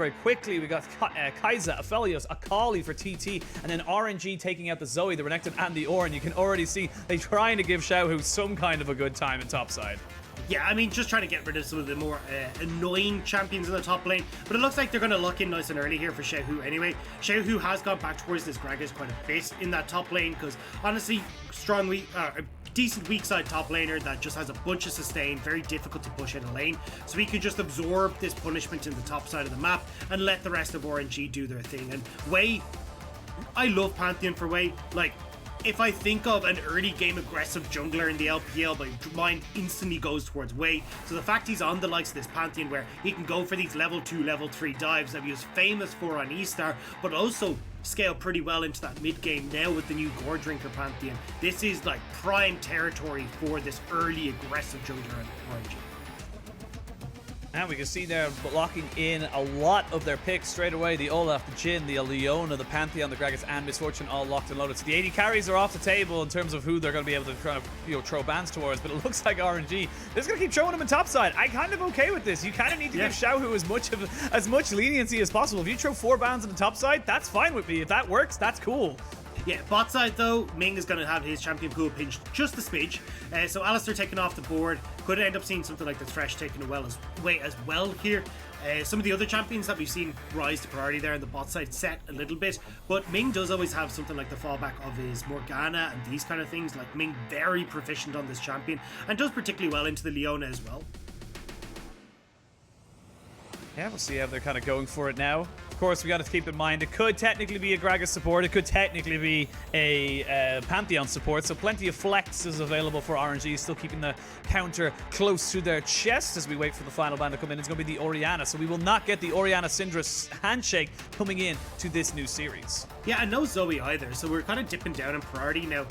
very quickly. We got Kai'Sa, Aphelios, Akali for TT, and then RNG taking out the Zoe, the Renekton, and the Ornn. You can already see they're trying to give Xiaohu some kind of a good time in topside. Yeah, I mean, just trying to get rid of some of the more annoying champions in the top lane. But it looks like they're going to lock in nice and early here for Xiaohu anyway. Xiaohu has gone back towards this Gragas quite a bit in that top lane because, honestly, decent weak side top laner that just has a bunch of sustain, very difficult to push in a lane. So he could just absorb this punishment in the top side of the map and let the rest of RNG do their thing. And Wei, I love Pantheon for Wei. Like, if I think of an early game aggressive jungler in the LPL, my mind instantly goes towards Wei. So the fact he's on the likes of this Pantheon where he can go for these level 2, level 3 dives that he was famous for on E-Star, but also scale pretty well into that mid game now with the new Gore Drinker Pantheon. This is like prime territory for this early aggressive jungler on RNG. And we can see they're locking in a lot of their picks straight away. The Olaf, the Jhin, the Leona, the Pantheon, the Gragas, and Misfortune all locked and loaded. So the AD carries are off the table in terms of who they're going to be able to kind of, throw bans towards. But it looks like RNG is going to keep throwing them in topside. I'm kind of okay with this. You kind of need to give Xiaohu as much leniency as possible. If you throw 4 bans in the topside, that's fine with me. If that works, that's cool. Yeah, bot side though, Ming is going to have his champion pool pinched just a smidge. So Alistar taken off the board. Could end up seeing something like the Thresh taken away as well here. Some of the other champions that we've seen rise to priority there in the bot side set a little bit. But Ming does always have something like the fallback of his Morgana and these kind of things. Like Ming very proficient on this champion and does particularly well into the Leona as well. Yeah, we'll see how they're kind of going for it now. Of course, we got to keep in mind it could technically be a Gragas support. It could technically be a Pantheon support. So plenty of flexes available for RNG. Still keeping the counter close to their chest as we wait for the final ban to come in. It's going to be the Orianna. So we will not get the Orianna Syndra handshake coming in to this new series. Yeah, and no Zoe either. So we're kind of dipping down in priority now.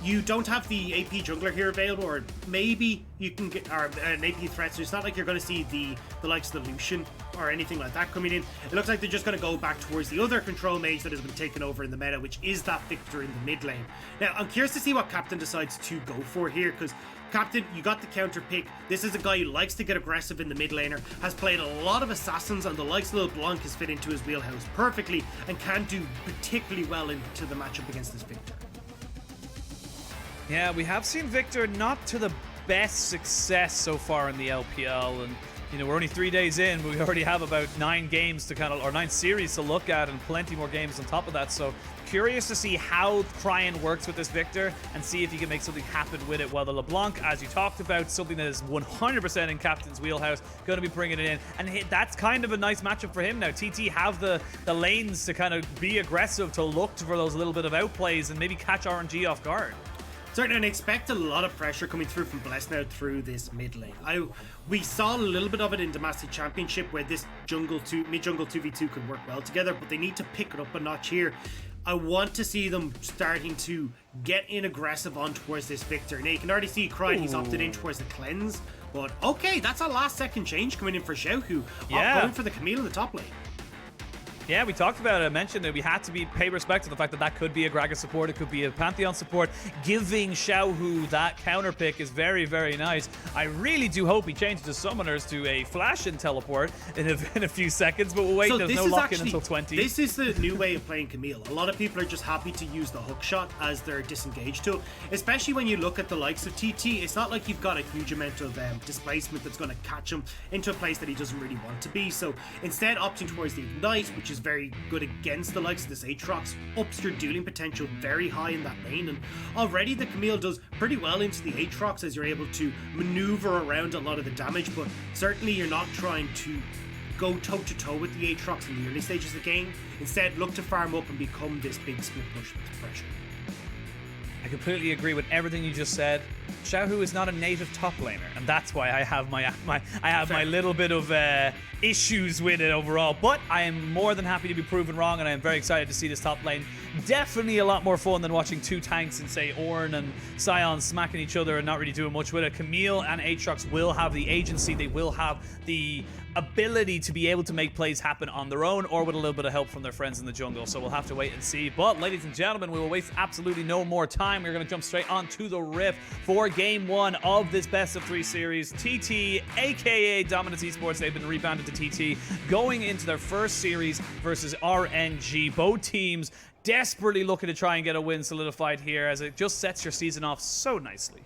You don't have the AP jungler here available, or maybe you can get an AP threat, so it's not like you're going to see the likes of the Lucian or anything like that coming in. It looks like they're just going to go back towards the other control mage that has been taken over in the meta, which is that Viktor in the mid lane. Now, I'm curious to see what Captain decides to go for here, because Captain, you got the counter pick. This is a guy who likes to get aggressive in the mid laner, has played a lot of assassins, and the likes of LeBlanc has fit into his wheelhouse perfectly, and can do particularly well into the matchup against this Viktor. Yeah, we have seen Viktor not to the best success so far in the LPL, and we're only 3 days in, but we already have about 9 games to or 9 series to look at, and plenty more games on top of that. So curious to see how Cryin works with this Viktor and see if he can make something happen with it. While the LeBlanc, as you talked about, something that is 100% in Captain's wheelhouse, going to be bringing it in, and that's kind of a nice matchup for him now. TT have the lanes to kind of be aggressive, to look for those little bit of outplays and maybe catch RNG off guard. Certainly, and expect a lot of pressure coming through from Bless now through this mid lane. We saw a little bit of it in Domestic Championship where this mid-jungle 2v2 could work well together, but they need to pick it up a notch here. I want to see them starting to get in aggressive on towards this Viktor. Now, you can already see Cryin, he's opted in towards the cleanse, but okay, that's a last second change coming in for Xiaohu. Yeah. Going for the Camille in the top lane. Yeah, we talked about it. I mentioned that we had to pay respect to the fact that that could be a Gragas support. It could be a Pantheon support. Giving Xiaohu that counter pick is very, very nice. I really do hope he changes his summoners to a flash and teleport in a few seconds, but we'll wait. So there's no lock-in until 20. This is the new way of playing Camille. A lot of people are just happy to use the hook shot as their disengage tool, especially when you look at the likes of TT. It's not like you've got a huge amount of displacement that's going to catch him into a place that he doesn't really want to be. So instead, opting towards the Ignite, which is very good against the likes of this Aatrox, ups your dueling potential very high in that lane, and already the Camille does pretty well into the Aatrox as you're able to maneuver around a lot of the damage, but certainly you're not trying to go toe-to-toe with the Aatrox in the early stages of the game. Instead, look to farm up and become this big split push with pressure. I completely agree with everything you just said. Xiaohu is not a native top laner, and that's why I have my little bit of issues with it overall. But I am more than happy to be proven wrong, and I am very excited to see this top lane. Definitely a lot more fun than watching 2 tanks and, say, Ornn and Sion smacking each other and not really doing much with it. Camille and Aatrox will have the agency. They will have the ability to be able to make plays happen on their own or with a little bit of help from their friends in the jungle. So we'll have to wait and see. But ladies and gentlemen, we will waste absolutely no more time. We're going to jump straight on to the Rift for game 1 of this best of 3 series. TT, aka Dominance Esports, they've been rebounded to TT, going into their first series versus RNG. Both teams desperately looking to try and get a win solidified here, as it just sets your season off so nicely.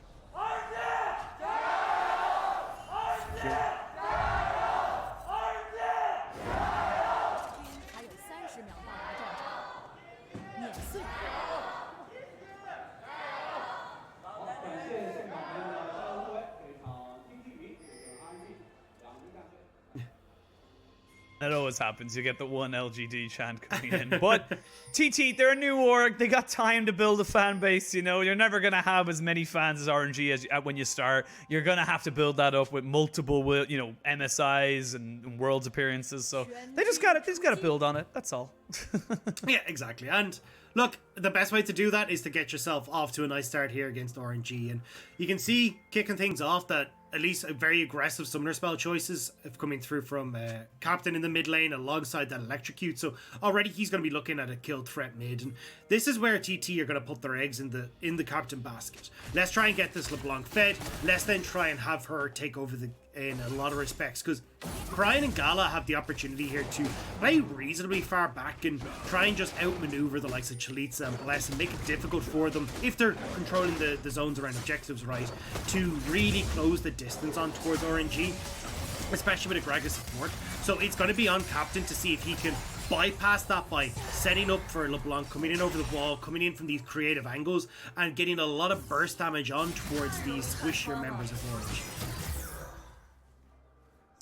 That always happens. You get the one LGD chant coming in. But TT, they're a new org. They got time to build a fan base. You know, you're never going to have as many fans as RNG as when you start. You're going to have to build that up with multiple, you know, MSIs and Worlds appearances. So they just got to build on it. That's all. Yeah, exactly. And look, the best way to do that is to get yourself off to a nice start here against RNG. And you can see, kicking things off, that at least a very aggressive summoner spell choices have coming through from Captain in the mid lane alongside that electrocute. So already he's going to be looking at a kill threat mid, and this is where TT are going to put their eggs in the Captain basket. Let's try and get this LeBlanc fed. Let's then try and have her take over in a lot of respects, because Cryin and Gala have the opportunity here to play reasonably far back and try and just outmaneuver the likes of Chelizi and Bless and make it difficult for them, if they're controlling the zones around objectives right, to really close the distance on towards RNG, especially with a Gragas support. So it's going to be on Captain to see if he can bypass that by setting up for LeBlanc, coming in over the wall, coming in from these creative angles, and getting a lot of burst damage on towards these squishier members of Orange.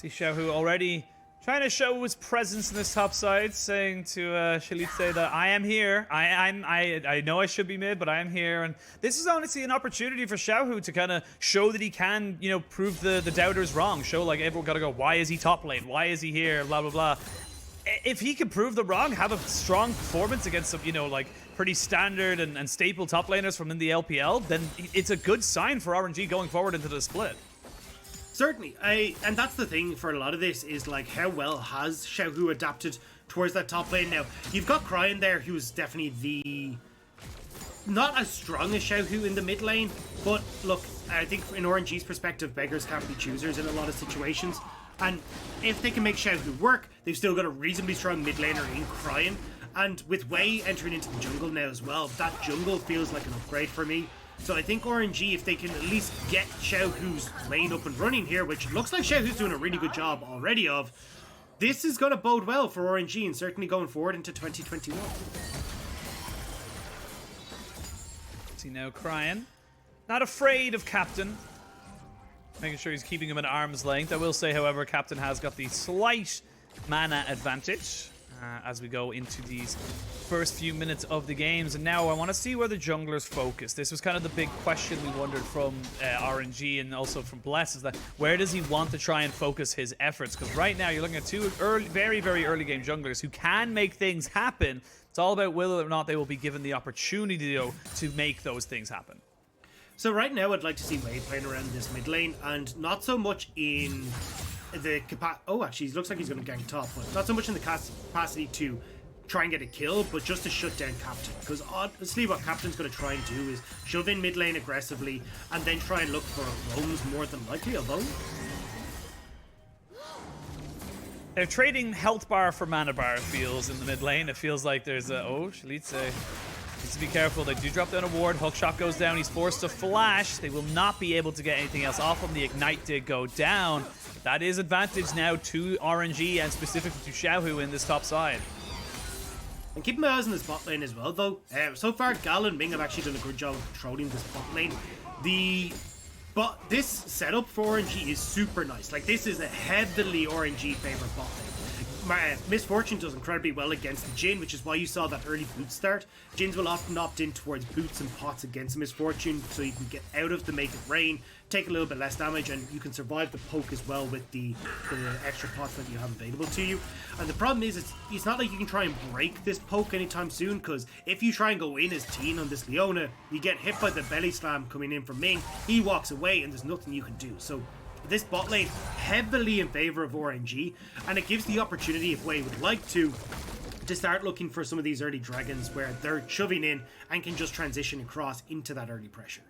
See Xiaohu already trying to show his presence in this top side, saying to Chelizi that I am here. I know I should be mid, but I am here. And this is honestly an opportunity for Xiaohu to kind of show that he can, you know, prove the doubters wrong. Show like everyone got to go, why is he top lane? Why is he here? Blah, blah, blah. If he can prove them wrong, have a strong performance against some, you know, like pretty standard and staple top laners from in the LPL, then it's a good sign for RNG going forward into the split. Certainly, and that's the thing for a lot of this, is like how well has Xiaohu adapted towards that top lane. Now, you've got Cryin there, who's definitely not as strong as Xiaohu in the mid lane, but look, I think in RNG's perspective, beggars can't be choosers in a lot of situations, and if they can make Xiaohu work, they've still got a reasonably strong mid laner in Cryin, and with Wei entering into the jungle now as well, that jungle feels like an upgrade for me. So I think RNG, if they can at least get Xiaohu's lane up and running here, which looks like Xiaohu's doing a really good job already of, this is going to bode well for RNG and certainly going forward into 2021. See now Cryin, not afraid of Captain, making sure he's keeping him at arm's length. I will say, however, Captain has got the slight mana advantage as we go into these first few minutes of the games. And now I want to see where the junglers focus. This was kind of the big question we wondered from RNG and also from Bless, is that where does he want to try and focus his efforts? Because right now you're looking at two very, very early game junglers who can make things happen. It's all about whether or not they will be given the opportunity, though, to make those things happen. So right now I'd like to see Wei playing around this mid lane, and not so much in the capacity. Oh, actually, it looks like he's going to gank top, but not so much in the capacity to try and get a kill, but just to shut down Captain. Because honestly, what Captain's going to try and do is shove in mid lane aggressively and then try and look for roams more than likely, although they're trading health bar for mana bar, it feels, in the mid lane. It feels like there's a... Oh, Chelizi needs to be careful. They do drop down a ward. Hookshot goes down. He's forced to flash. They will not be able to get anything else off him. The ignite did go down. That is advantage now to RNG and specifically to Xiaohu in this top side. And keep my eyes on this bot lane as well, though. So far, Gala and Ming have actually done a good job of controlling this bot lane. But this setup for RNG is super nice. Like, this is a heavily RNG favorite bot lane. Misfortune does incredibly well against the Jhin, which is why you saw that early boot start. Jhins will often opt in towards boots and pots against Misfortune, so you can get out of the make it rain, take a little bit less damage, and you can survive the poke as well with the extra pots that you have available to you. And the problem is, it's not like you can try and break this poke anytime soon, because if you try and go in as Teeen on this Leona, you get hit by the belly slam coming in from Ming, he walks away, and there's nothing you can do. So this bot lane heavily in favor of RNG, and it gives the opportunity, if Wei would like to start looking for some of these early dragons where they're shoving in and can just transition across into that early pressure.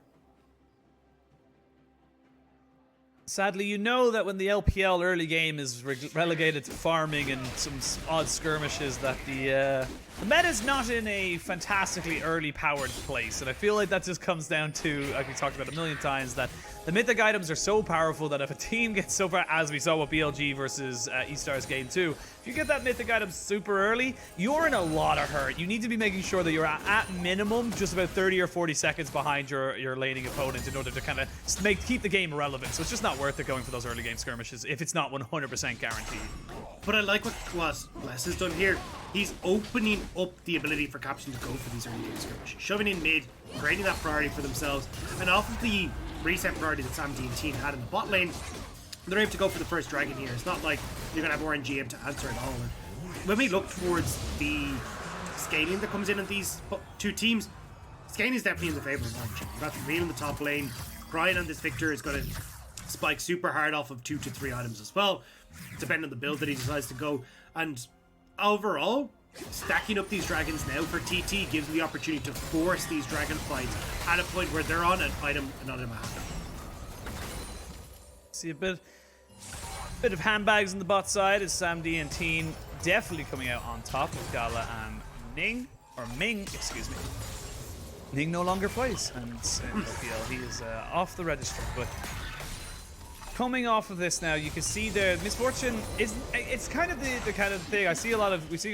Sadly, you know that when the LPL early game is relegated to farming and some odd skirmishes, that the meta's not in a fantastically early powered place. And I feel like that just comes down to, like we talked about a million times, that the mythic items are so powerful that if a team gets so far, as we saw with BLG versus E-Stars game 2, if you get that mythic item super early, you're in a lot of hurt. You need to be making sure that you're at minimum just about 30 or 40 seconds behind your laning opponent in order to kind of keep the game relevant. So it's just not worth it going for those early game skirmishes if it's not 100% guaranteed. But I like what Bless has done here. He's opening up the ability for Captain to go for these early game skirmishes, shoving in mid, creating that priority for themselves, and off of the reset priority that Sam D and Teeen had in the bot lane, they're able to go for the first dragon here. It's not like you're going to have RNG able to answer at all. And when we look towards the scaling that comes in these two teams, scaling is definitely in the favor of RNG. You've got Camille in the top lane. Cryin on this Viktor is going to spike super hard off of 2 to 3 items as well, depending on the build that he decides to go. And overall, stacking up these dragons now for TT gives them the opportunity to force these dragon fights at a point where they're on an item and not a map. See a bit of handbags on the bot side as Sam D and Teeen definitely coming out on top of Gala and Ming, excuse me. Ming no longer plays, and in LPL he is off the register, but coming off of this now, you can see the misfortune is, it's kind of the kind of thing. We're seeing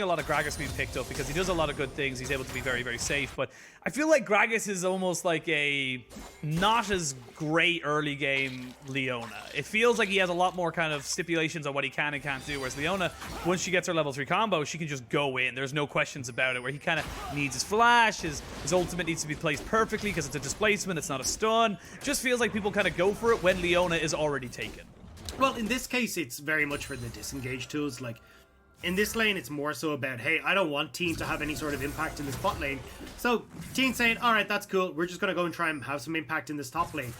a lot of Gragas being picked up because he does a lot of good things. He's able to be very, very safe, but I feel like Gragas is almost like a not as great early game Leona. It feels like he has a lot more kind of stipulations on what he can and can't do, whereas Leona, once she gets her level 3 combo, she can just go in. There's no questions about it, where he kind of needs his flash, his ultimate needs to be placed perfectly because it's a displacement, it's not a stun. Just feels like people kind of go for it when Leona is already taken. Well, in this case, it's very much for the disengage tools. Like, in this lane, it's more so about, hey, I don't want Teeen to have any sort of impact in this bot lane. So, Teeen saying, all right, that's cool. We're just going to go and try and have some impact in this top lane.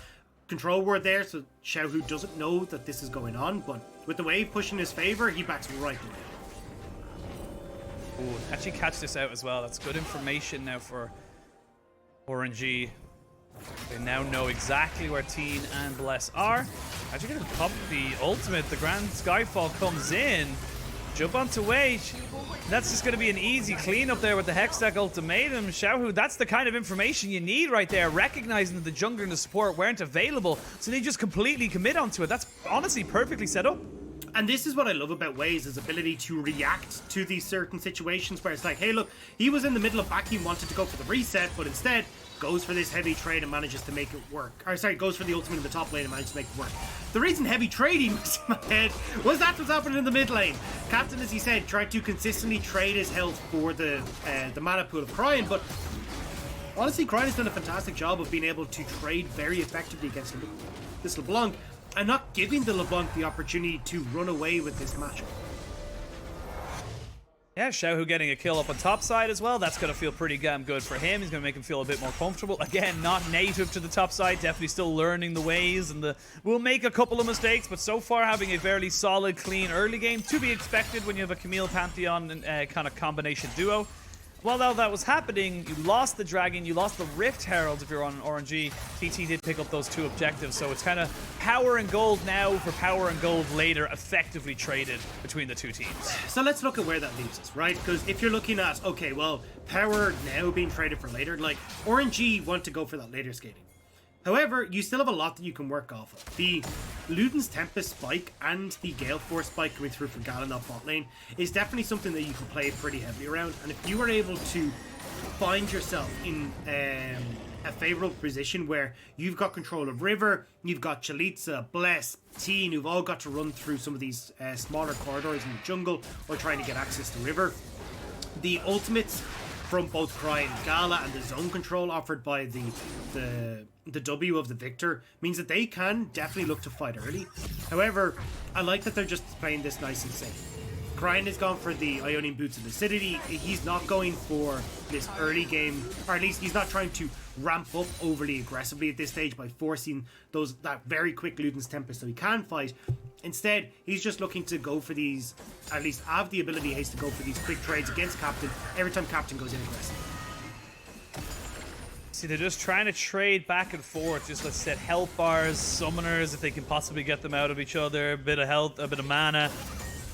Control ward there, so Xiaohu doesn't know that this is going on, but with the wave pushing his favor, he backs right away. Ooh, actually catch this out as well. That's good information now for RNG. They now know exactly where Teeen and Bless are. Actually gonna pop the ultimate. The Grand Skyfall comes in. Jump onto Wage. That's just gonna be an easy cleanup there with the Hextech ultimatum. Xiaohu, that's the kind of information you need right there. Recognizing that the jungler and the support weren't available, so they just completely commit onto it. That's honestly perfectly set up. And this is what I love about Waze, his ability to react to these certain situations where it's like, hey, look, he was in the middle of backing, wanted to go for the reset, but instead goes for this heavy trade and manages to make it work. Or sorry, goes for the ultimate in the top lane and manages to make it work. The reason heavy trading was in my head was that was happening in the mid lane. Captain, as he said, tried to consistently trade his health for the mana pool of Cryin, but honestly, Cryin has done a fantastic job of being able to trade very effectively against this LeBlanc, and not giving the LeBlanc the opportunity to run away with this matchup. Yeah, Xiaohu getting a kill up on top side as well. That's going to feel pretty damn good for him. He's going to make him feel a bit more comfortable. Again, not native to the top side. Definitely still learning the ways. And will make a couple of mistakes, but so far having a fairly solid, clean early game. To be expected when you have a Camille Pantheon kind of combination duo. While that was happening, you lost the Dragon, you lost the Rift Herald if you're on RNG. TT did pick up those 2 objectives, so it's kind of power and gold now for power and gold later, effectively traded between the 2 teams. So let's look at where that leaves us, right? Because if you're looking at, okay, well, power now being traded for later, like, RNG want to go for that later skating. However, you still have a lot that you can work off of. The Luden's Tempest spike and the Gale Force spike coming through for Gala in that bot lane is definitely something that you can play pretty heavily around. And if you are able to find yourself in a favorable position where you've got control of River, you've got Chelizi, Bless, Teeen, who've all got to run through some of these smaller corridors in the jungle or trying to get access to River, the ultimates from both Cryin, Gala, and the zone control offered by the W of the Viktor means that they can definitely look to fight early. However, I like that they're just playing this nice and safe. Cryin has gone for the Ionian Boots of Lucidity. He's not going for this early game, or at least he's not trying to ramp up overly aggressively at this stage by forcing that very quick Luden's Tempest so he can fight. Instead, he's just looking to go for these, at least have the ability haste to go for these quick trades against Captain every time Captain goes in aggressive. See, they're just trying to trade back and forth. Just, let's set health bars, summoners, if they can possibly get them out of each other, a bit of health, a bit of mana.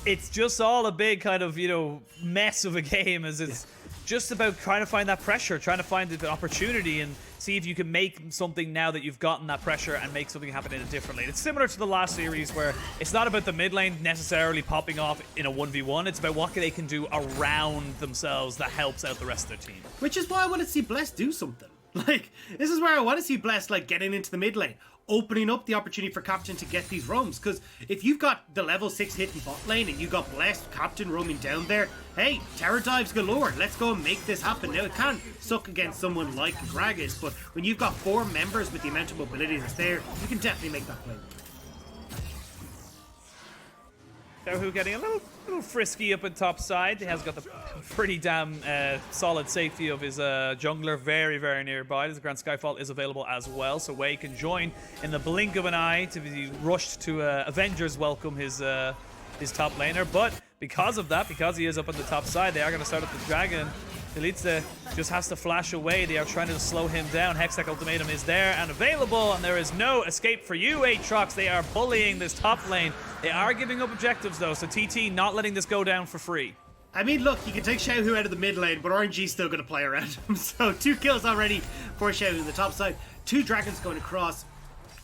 It's just all a big kind of, you know, mess of a game, as it's just about trying to find that pressure, trying to find the opportunity and see if you can make something now that you've gotten that pressure and make something happen in a different lane. It's similar to the last series where it's not about the mid lane necessarily popping off in a 1v1. It's about what they can do around themselves that helps out the rest of their team. Which is why I want to see Bless do something. Like, this is where I want to see Bless, like, getting into the mid lane, opening up the opportunity for Captain to get these roams. Because if you've got the level 6 hitting bot lane and you got Bless, Captain roaming down there, hey, tower dives galore. Let's go and make this happen. Now, it can suck against someone like Gragas, but when you've got 4 members with the amount of mobility that's there, you can definitely make that play. Xiaohu getting a little frisky up at top side. He has got the pretty damn solid safety of his jungler very, very nearby. The Grand Skyfall is available as well, so Wei can join in the blink of an eye to be rushed to Avengers welcome his top laner. But because of that, because he is up on the top side, they are going to start up the dragon. Chelizi just has to flash away. They are trying to slow him down. Hextech Ultimatum is there and available, and there is no escape for you, Aatrox. They are bullying this top lane. They are giving up objectives, though, so TT not letting this go down for free. I mean, look, you can take Xiaohu out of the mid lane, but RNG's still going to play around him. So 2 kills already for Xiaohu on the top side. 2 dragons going across.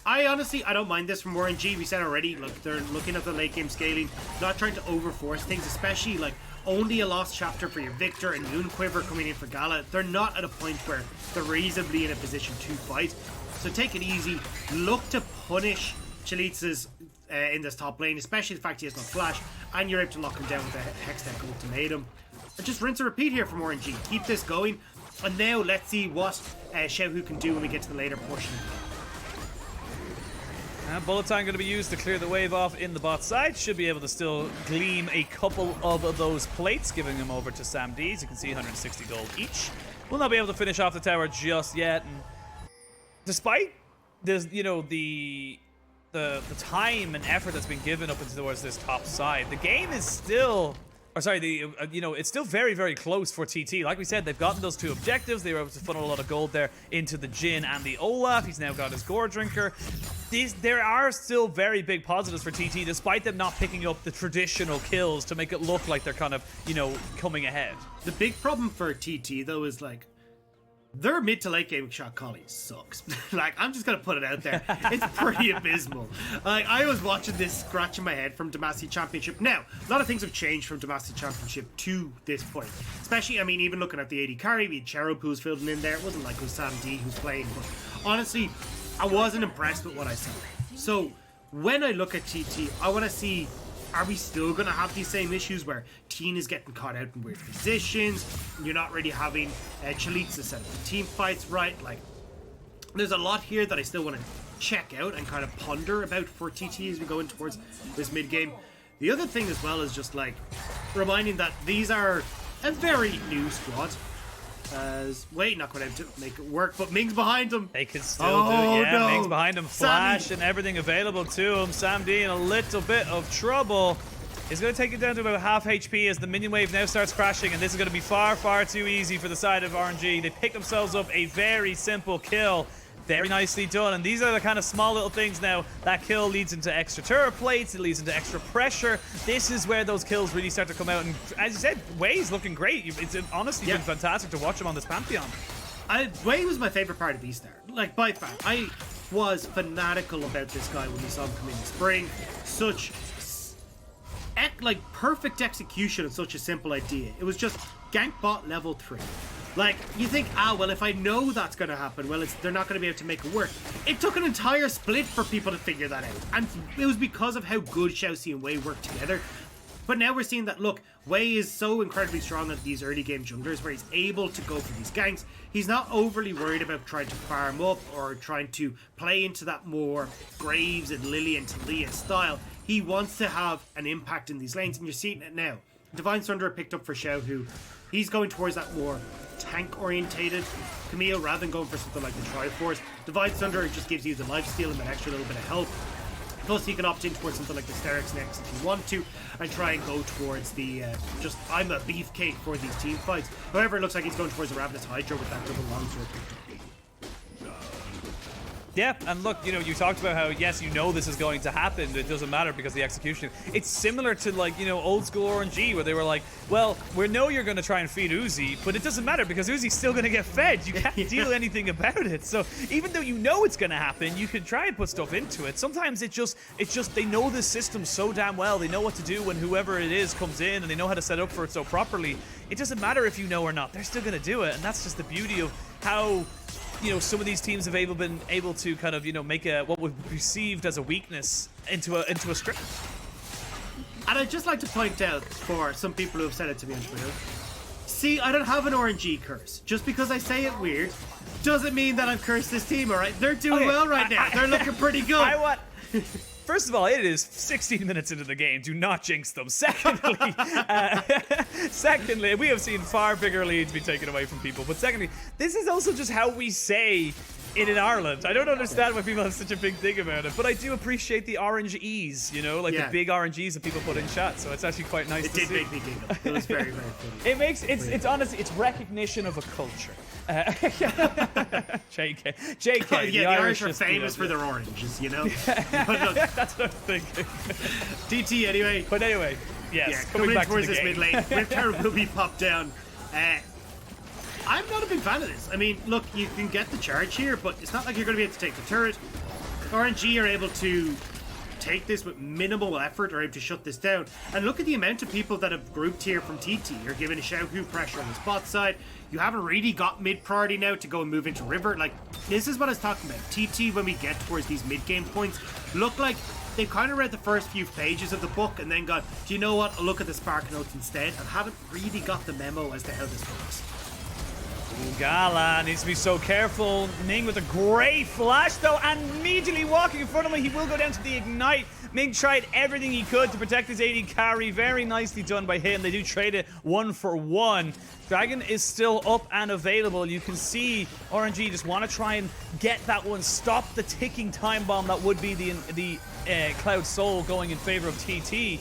I don't mind this from RNG. We said already, look, they're looking at the late game scaling, not trying to overforce things, especially like only a lost chapter for your Viktor and Moonquiver coming in for Gala. They're not at a point where they're reasonably in a position to fight. So take it easy. Look to punish Chelizi's in this top lane, especially the fact he has no flash, and you're able to lock him down with the Hextech Ultimatum. And just rinse and repeat here from RNG. Keep this going. And now let's see what Xiaohu can do when we get to the later portion. Bullet time going to be used to clear the wave off in the bot side. Should be able to still gleam a couple of those plates, giving them over to Sam D. As you can see, 160 gold each. Will not be able to finish off the tower just yet. And despite this, you know, the time and effort that's been given up towards this top side, the game is still, or sorry, it's still very, very close for TT. Like we said, they've gotten those 2 objectives. They were able to funnel a lot of gold there into the Jhin and the Olaf. He's now got his Gore Drinker. There are still very big positives for TT, despite them not picking up the traditional kills to make it look like they're kind of, you know, coming ahead. The big problem for TT, though, is like, their mid to late game shot calling sucks. Like, I'm just gonna put it out there. It's pretty abysmal. Like, I was watching this scratching my head from Demacia Championship. Now, a lot of things have changed from Demacia Championship to this point. Especially, I mean, even looking at the AD carry, we had Cherup who was filling in there. It wasn't like it was Sam D who's playing, but honestly, I wasn't impressed with what I saw. So, when I look at TT, I want to see, are we still going to have these same issues where Teen is getting caught out in weird positions, you're not really having Chelizi set up the team fights right? Like, there's a lot here that I still want to check out and kind of ponder about for TT as we go in towards this mid-game. The other thing as well is just like reminding that these are a very new squad. Wait, not going to make it work, but Ming's behind him. They can still do it, yeah. No. Ming's behind him, flash Sammy. and everything available to him. Sam D in a little bit of trouble. He's going to take it down to about half HP as the minion wave now starts crashing, and this is going to be far, far too easy for the side of RNG. They pick themselves up a very simple kill. Very nicely done, and these are the kind of small little things now. That kill leads into extra turret plates, it leads into extra pressure. This is where those kills really start to come out, and as you said, Wei's looking great. It's honestly been fantastic to watch him on this Pantheon. Wei was my favorite part of Easter, like by far. I was fanatical about this guy when we saw him come in the spring. Such like perfect execution of such a simple idea. It was just gank bot level 3. Like, you think, well, if I know that's going to happen, well, they're not going to be able to make it work. It took an entire split for people to figure that out. And it was because of how good Xiaohu and Wei work together. But now we're seeing that, look, Wei is so incredibly strong at these early game junglers where he's able to go for these ganks. He's not overly worried about trying to farm up or trying to play into that more Graves and Lily and Talia style. He wants to have an impact in these lanes, and you're seeing it now. Divine Sunder picked up for Xiaohu. He's going towards that more tank-orientated Camille rather than going for something like the Triforce. Divine Sunder just gives you the lifesteal and that extra little bit of help. Plus, you can opt in towards something like the Sterix next if you want to, and try and go towards the just I'm a beefcake for these team fights. However, it looks like he's going towards the Ravenous Hydra with that double longsword picked up. Yeah, and look, you know, you talked about how, yes, you know this is going to happen. It doesn't matter because the execution. It's similar to, like, you know, old school RNG where they were like, well, we know you're going to try and feed Uzi, but it doesn't matter because Uzi's still going to get fed. You can't do anything about it. So even though you know it's going to happen, you can try and put stuff into it. Sometimes it's just they know this system so damn well. They know what to do when whoever it is comes in, and they know how to set up for it so properly. It doesn't matter if you know or not. They're still going to do it, and that's just the beauty of how, you know, some of these teams have been able to kind of, you know, make what would be perceived as a weakness into a strength. And I'd just like to point out for some people who have said it to me on Twitter, see, I don't have an RNG curse. Just because I say it weird doesn't mean that I've cursed this team, all right? They're doing well right now. They're looking pretty good. First of all, it is 16 minutes into the game. Do not jinx them. Secondly, we have seen far bigger leads be taken away from people. But secondly, this is also just how we say it in Ireland. I don't understand why people have such a big thing about it, but I do appreciate the RNGs, you know, like the big RNGs that people put in chat. So it's actually quite nice to see. It did make me giggle. It was very, very funny. It makes it's honestly, it's recognition of a culture. JK. Yeah, the Irish are famous for their oranges, you know. But look, that's what I'm thinking. DT anyway. But anyway, yes. Yeah, coming in towards this mid lane, Viktor will be popped down. I'm not a big fan of this. I mean, look, you can get the charge here, but it's not like you're going to be able to take the turret. RNG are able to take this with minimal effort, are able to shut this down. And look at the amount of people that have grouped here from TT. You're giving Xiaohu pressure on the spot side. You haven't really got mid priority now to go and move into river. Like, this is what I was talking about. TT, when we get towards these mid game points, look like they kind of read the first few pages of the book and then got, do you know what? I'll look at the Spark Notes instead, and haven't really got the memo as to how this works. Gala needs to be so careful. Ming with a great flash though, and immediately walking in front of him, he will go down to the ignite. Ming tried everything he could to protect his AD carry. Very nicely done by him. They do trade it 1-for-1. Dragon is still up and available. You can see RNG just want to try and get that one, stop the ticking time bomb that would be the Cloud Soul going in favor of TT.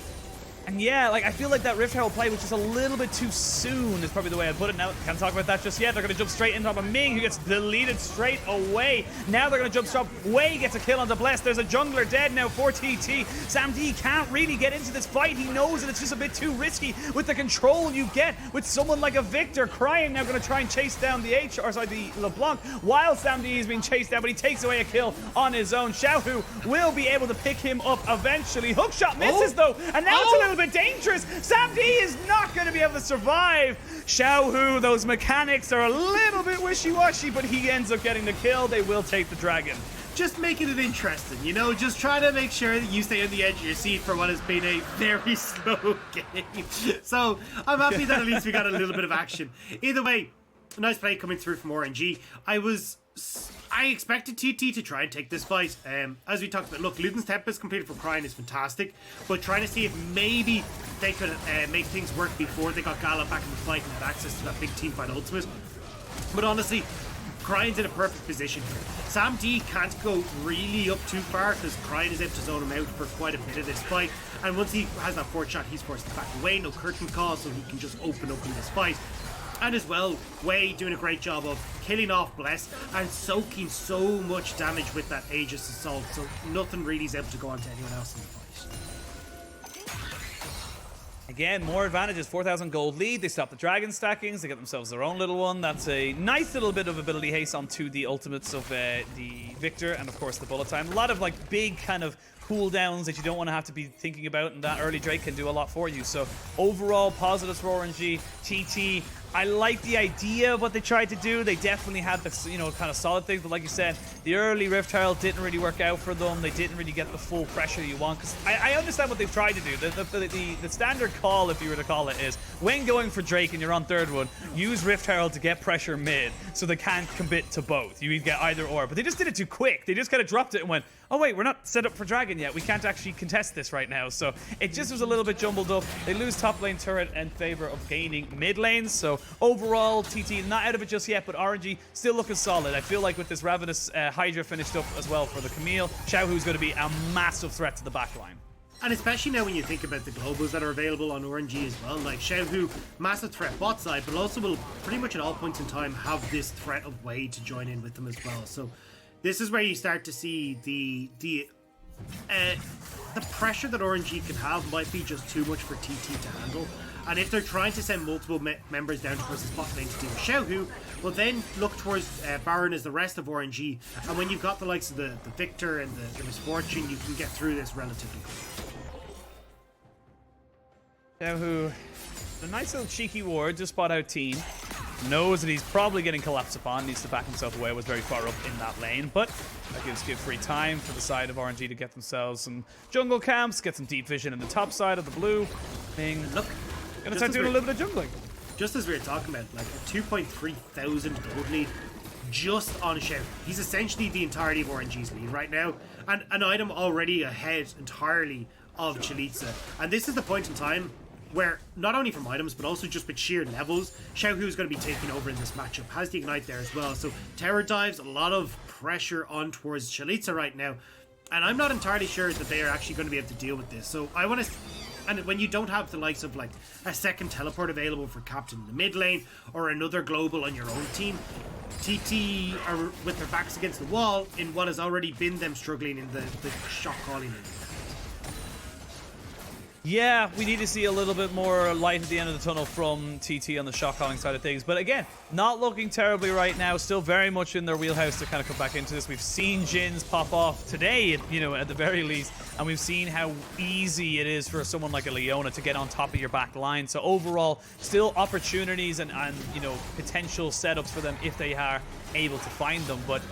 And yeah, like, I feel like that Rift Herald play was just a little bit too soon is probably the way I'd put it. Now, can't talk about that just yet. They're going to jump straight into Ming, who gets deleted straight away. Now they're going to jump straight. Wei gets a kill on the Bless. There's a jungler dead now for TT. Sam D can't really get into this fight. He knows that it's just a bit too risky with the control you get with someone like a Viktor. Cryin now going to try and chase down the LeBlanc, while Sam D is being chased down, but he takes away a kill on his own. Xiaohu will be able to pick him up eventually. Hookshot misses though, and now it's a little bit dangerous. Sam D is not going to be able to survive. Xiaohu, those mechanics are a little bit wishy-washy, but he ends up getting the kill. They will take the dragon. Just making it interesting, you know, just try to make sure that you stay on the edge of your seat for what has been a very slow game. So I'm happy that at least we got a little bit of action. Either way, nice play coming through from RNG. I expected TT to try and take this fight. As we talked about, look, Luden's Tempest completed for Cryin is fantastic, but trying to see if maybe they could make things work before they got Gala back in the fight and had access to that big team fight ultimate. But honestly, Cryin's in a perfect position here. Sam D can't go really up too far because Cryin is able to zone him out for quite a bit of this fight. And once he has that fourth shot, he's forced to back away. No curtain call, so he can just open up in this fight. And as well, Wei doing a great job of killing off Bless and soaking so much damage with that Aegis Assault, so nothing really is able to go on to anyone else in the fight. Again, more advantages. 4,000 gold lead. They stop the dragon stackings. They get themselves their own little one. That's a nice little bit of ability haste onto the ultimates of the Viktor and, of course, the bullet time. A lot of, like, big kind of cooldowns that you don't want to have to be thinking about, and that early Drake can do a lot for you. So, overall, positives for RNG. TT I like the idea of what they tried to do. They definitely had the, you know, kind of solid things, but like you said, the early Rift Herald didn't really work out for them. They didn't really get the full pressure you want, because I understand what they've tried to do. The standard call, if you were to call it, is when going for Drake and you're on third one, use Rift Herald to get pressure mid so they can't commit to both. You get either or, but they just did it too quick. They just kind of dropped it and went, oh wait, we're not set up for Dragon yet. We can't actually contest this right now. So it just was a little bit jumbled up. They lose top lane turret in favor of gaining mid lanes. So overall, TT not out of it just yet, but RNG still looking solid. I feel like with this Ravenous Hydra finished up as well for the Camille, Xiaohu's going to be a massive threat to the backline. And especially now when you think about the globals that are available on RNG as well, like Xiaohu, massive threat bot side, but also will pretty much at all points in time have this threat of Wade to join in with them as well. So this is where you start to see the pressure that RNG can have might be just too much for TT to handle. And if they're trying to send multiple members down towards the spot lane to deal with Xiaohu, well then look towards Baron as the rest of RNG. And when you've got the likes of the Viktor and the Misfortune, you can get through this relatively quickly. Xiaohu, a nice little cheeky ward, just spot out Teen. Knows that he's probably getting collapsed upon, needs to back himself away, was very far up in that lane, but that gives good free time for the side of RNG to get themselves some jungle camps, get some deep vision in the top side of the blue. Ming, look, gonna start doing a little bit of jungling. Just as we were talking about, like a 2.3 thousand gold lead just on Xiaohu. He's essentially the entirety of RNG's lead right now, and an item already ahead entirely of Chelizi. And this is the point in time where not only from items but also just with sheer levels, Xiaohu is going to be taking over in this matchup. Has the ignite there as well, so terror dives, a lot of pressure on towards Chelizi right now, and I'm not entirely sure that they are actually going to be able to deal with this. So I want to, and when you don't have the likes of like a second teleport available for Captain in the mid lane or another global on your own team, TT are with their backs against the wall in what has already been them struggling in the shot calling. Yeah, we need to see a little bit more light at the end of the tunnel from TT on the shot calling side of things. But again, not looking terribly right now. Still very much in their wheelhouse to kind of come back into this. We've seen Jhin's pop off today, you know, at the very least. And we've seen how easy it is for someone like a Leona to get on top of your back line. So overall, still opportunities and you know, potential setups for them if they are able to find them. But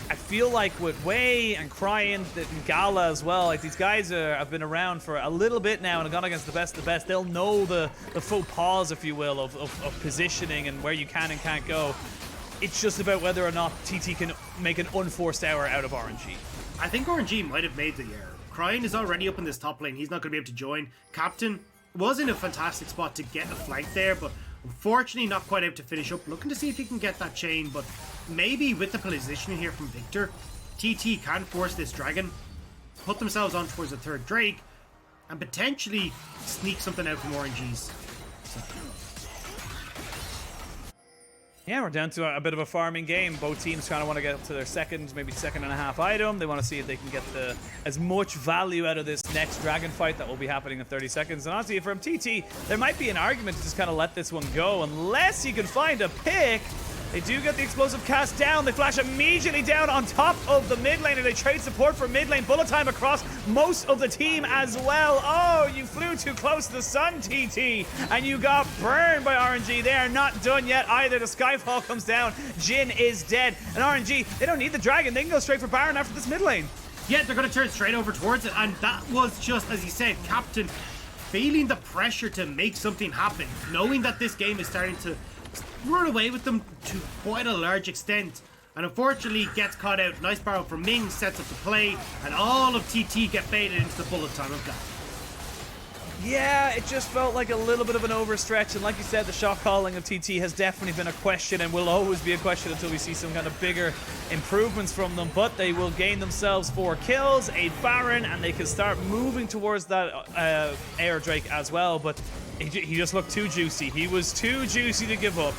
I feel like with Wei and Cryin and Gala as well, like these guys have been around for a little bit now and have gone against the best of the best. They'll know the faux pas, if you will, of positioning and where you can and can't go. It's just about whether or not TT can make an unforced error out of RNG. I think RNG might have made the error. Cryin is already up in this top lane. He's not going to be able to join. Captain was in a fantastic spot to get a flank there, but unfortunately not quite able to finish up. Looking to see if he can get that chain, but maybe with the positioning here from Viktor, TT can force this dragon, put themselves on towards the third Drake, and potentially sneak something out from RNG's. Yeah, we're down to a bit of a farming game. Both teams kind of want to get up to their second, maybe second and a half item. They want to see if they can get as much value out of this next dragon fight that will be happening in 30 seconds. And honestly, from TT, there might be an argument to just kind of let this one go, unless you can find a pick. They do get the explosive cast down. They flash immediately down on top of the mid lane, and they trade support for mid lane. Bullet time across most of the team as well. Oh, you flew too close to the sun, TT, and you got burned by RNG. They are not done yet either. The Skyfall comes down. Jhin is dead. And RNG, they don't need the dragon. They can go straight for Baron after this mid lane. Yeah, they're going to turn straight over towards it, and that was just, as you said, Captain feeling the pressure to make something happen, knowing that this game is starting to run away with them to quite a large extent, and unfortunately gets caught out. Nice barrel from Ming, sets up the play, and all of TT get baited into the bullet time of that. Yeah, it just felt like a little bit of an overstretch, and like you said, the shot calling of TT has definitely been a question and will always be a question until we see some kind of bigger improvements from them. But they will gain themselves 4 kills, a Baron, and they can start moving towards that Air Drake as well. But he just looked too juicy. He was too juicy to give up.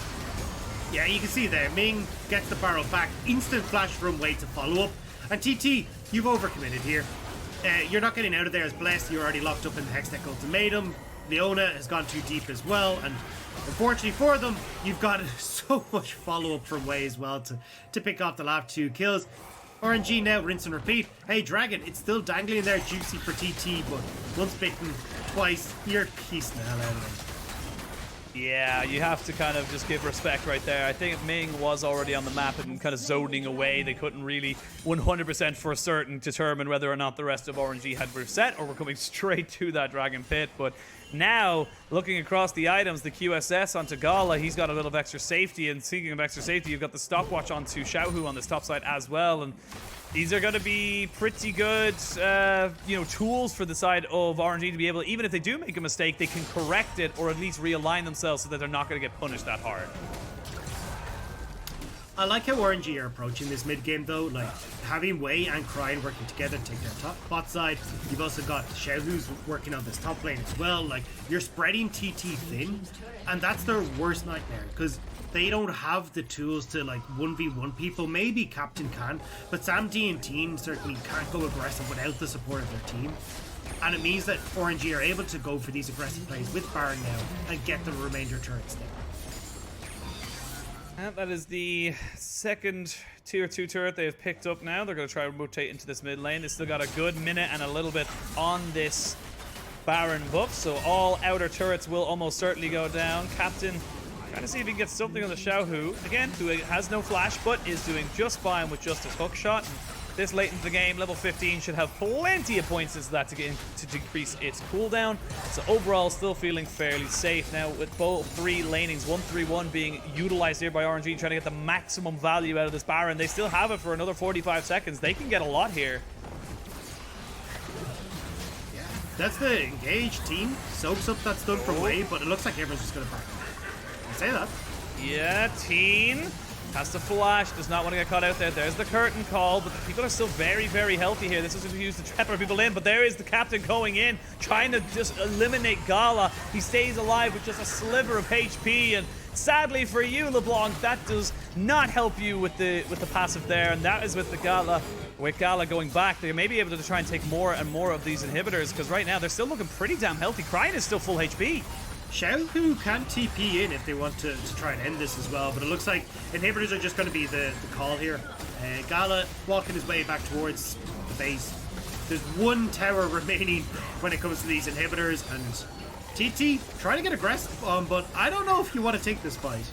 Yeah, you can see there, Ming gets the barrel back, instant flash from Wei to follow up, and TT, you've overcommitted here. You're not getting out of there as Blessed. You're already locked up in the Hextech Ultimatum. Leona has gone too deep as well, and unfortunately for them, you've got so much follow-up from Wei as well to pick off the last 2 kills. RNG now, rinse and repeat. Hey, Dragon, it's still dangling there, juicy for TT, but once bitten, twice, you're piecing the hell out of them. Yeah, you have to kind of just give respect right there. I think Ming was already on the map and kind of zoning away. They couldn't really 100% for certain determine whether or not the rest of RNG had reset or were coming straight to that Dragon Pit. But now, looking across the items, the QSS onto Gala, he's got a little of extra safety. And speaking of extra safety, you've got the stopwatch onto Xiaohu on this top side as well. And these are going to be pretty good, tools for the side of RNG to be able, even if they do make a mistake, they can correct it or at least realign themselves so that they're not going to get punished that hard. I like how RNG are approaching this mid game though, like having Wei and Cryin working together to take their top bot side. You've also got Xiaohu's working on this top lane as well. Like you're spreading TT thin, and that's their worst nightmare because they don't have the tools to like 1v1 people. Maybe Captain can, but Sam D and Teeen certainly can't go aggressive without the support of their team. And it means that RNG are able to go for these aggressive plays with Baron now and get the remainder turrets there. And that is the second tier 2 turret they have picked up now. They're going to try and rotate into this mid lane. They still got a good minute and a little bit on this Baron buff, so all outer turrets will almost certainly go down. Captain trying to see if he can get something on the Xiaohu, again, who has no flash, but is doing just fine with just his hook shot. This late into the game, level 15 should have plenty of points into that to decrease its cooldown. So overall, still feeling fairly safe. Now with both three lanings, 1-3-1 being utilized here by RNG, trying to get the maximum value out of this Baron. They still have it for another 45 seconds. They can get a lot here. Yeah, that's the engage team. Soaks up that stun from Wei, but it looks like everyone's just going to back up. I say that. Yeah, Teeen has to flash, does not want to get caught out there. There's the curtain call, but the people are still very, very healthy here. This is used to trap people in, but there is the captain going in, trying to just eliminate Gala. He stays alive with just a sliver of HP, and sadly for you, LeBlanc, that does not help you with the passive there, and that is with the Gala. With Gala going back, they may be able to try and take more and more of these inhibitors, because right now they're still looking pretty damn healthy. Cryin is still full HP. Xiaohu can TP in if they want to try and end this as well, but it looks like inhibitors are just going to be the call here. Gala walking his way back towards the base. There's one tower remaining when it comes to these inhibitors, and TT trying to get aggressive on, but I don't know if you want to take this fight.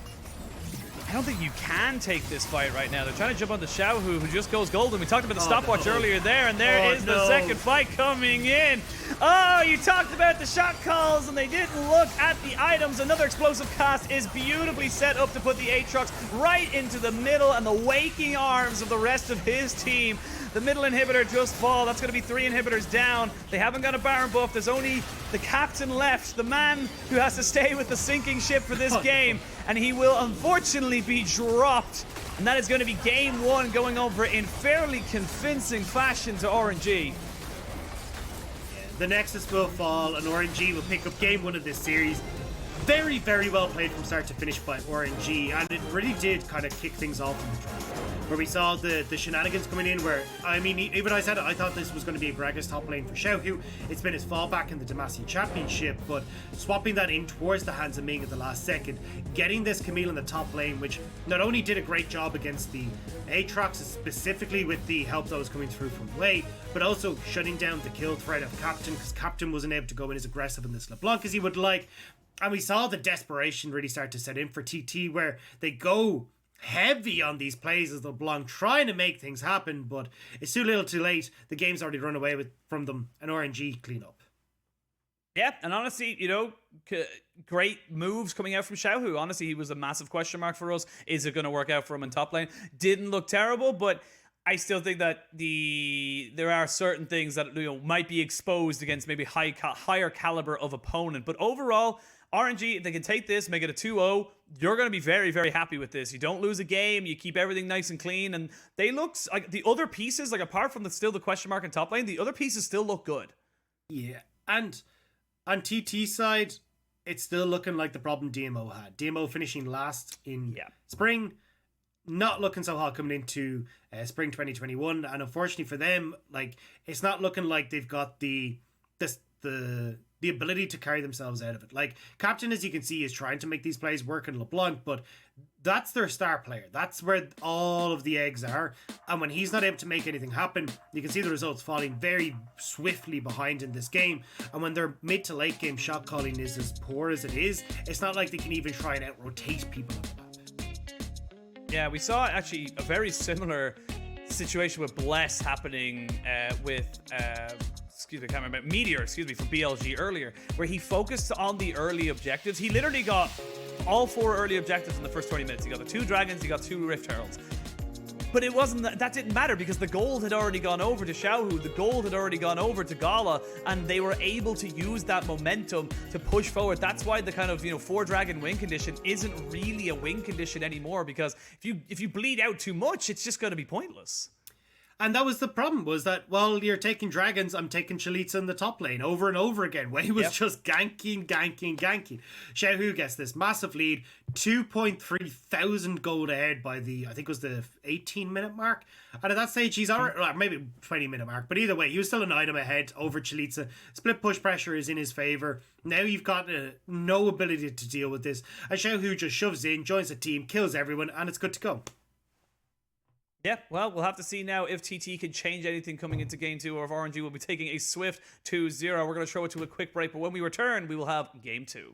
I don't think you can take this fight right now. They're trying to jump onto Xiaohu, who just goes golden. We talked about the stopwatch earlier there, and there is the second fight coming in. Oh, you talked about the shot calls, and they didn't look at the items. Another explosive cast is beautifully set up to put the Aatrox right into the middle and the waking arms of the rest of his team. The middle inhibitor just fall. That's going to be 3 inhibitors down. They haven't got a Baron buff. There's only the captain left, the man who has to stay with the sinking ship for this game, and he will unfortunately be dropped. And that is going to be game 1 going over in fairly convincing fashion to RNG. The Nexus will fall, and RNG will pick up game 1 of this series. Very, very well played from start to finish by RNG, and it really did kind of kick things off in the draft, where we saw the shenanigans coming in, where, I mean, even I said it, I thought this was going to be a Gragas top lane for Xiaohu. It's been his fallback in the Demacian Championship, but swapping that in towards the hands of Ming at the last second, getting this Camille in the top lane, which not only did a great job against the Aatrox, specifically with the help that was coming through from Wei, but also shutting down the kill threat of Captain, because Captain wasn't able to go in as aggressive in this LeBlanc as he would like. And we saw the desperation really start to set in for TT, where they go heavy on these plays as LeBlanc trying to make things happen, but it's too little too late. The game's already run away from them, and RNG clean up. Yeah, and honestly, you know, great moves coming out from Xiaohu. Honestly, he was a massive question mark for us. Is it going to work out for him in top lane? Didn't look terrible, but I still think that there are certain things that, you know, might be exposed against maybe higher caliber of opponent. But overall, RNG, if they can take this, make it a 2-0, you're going to be very, very happy with this. You don't lose a game. You keep everything nice and clean. And they look like the other pieces, like apart from the question mark in top lane, the other pieces still look good. Yeah. And on TT side, it's still looking like the problem DMO had. DMO finishing last in spring, not looking so hot coming into spring 2021. And unfortunately for them, like, it's not looking like they've got the the ability to carry themselves out of it. Like, Captain, as you can see, is trying to make these plays work in LeBlanc, but that's their star player. That's where all of the eggs are. And when he's not able to make anything happen, you can see the results falling very swiftly behind in this game. And when their mid to late game shot calling is as poor as it is, it's not like they can even try and out-rotate people on the map. Yeah, we saw actually a very similar situation with Bless happening with... excuse me, I can't remember. Meteor, excuse me, from BLG earlier, where he focused on the early objectives. He literally got all 4 early objectives in the first 20 minutes. He got the 2 dragons, he got 2 Rift Heralds. But it wasn't that didn't matter because the gold had already gone over to Xiaohu, the gold had already gone over to Gala, and they were able to use that momentum to push forward. That's why the kind of 4 dragon win condition isn't really a win condition anymore, because if you bleed out too much, it's just going to be pointless. And that was the problem, was that, well, you're taking dragons, I'm taking Chelizi in the top lane over and over again. Wei was just ganking. Xiaohu gets this massive lead, 2.3 thousand gold ahead by the, I think it was the 18-minute mark. And at that stage, he's already, or maybe 20-minute mark, but either way, he was still an item ahead over Chelizi. Split push pressure is in his favor. Now you've got no ability to deal with this. And Xiaohu just shoves in, joins the team, kills everyone, and it's good to go. Yeah, well, we'll have to see now if TT can change anything coming into Game 2, or if RNG will be taking a swift 2-0. We're going to throw it to a quick break, but when we return, we will have Game 2.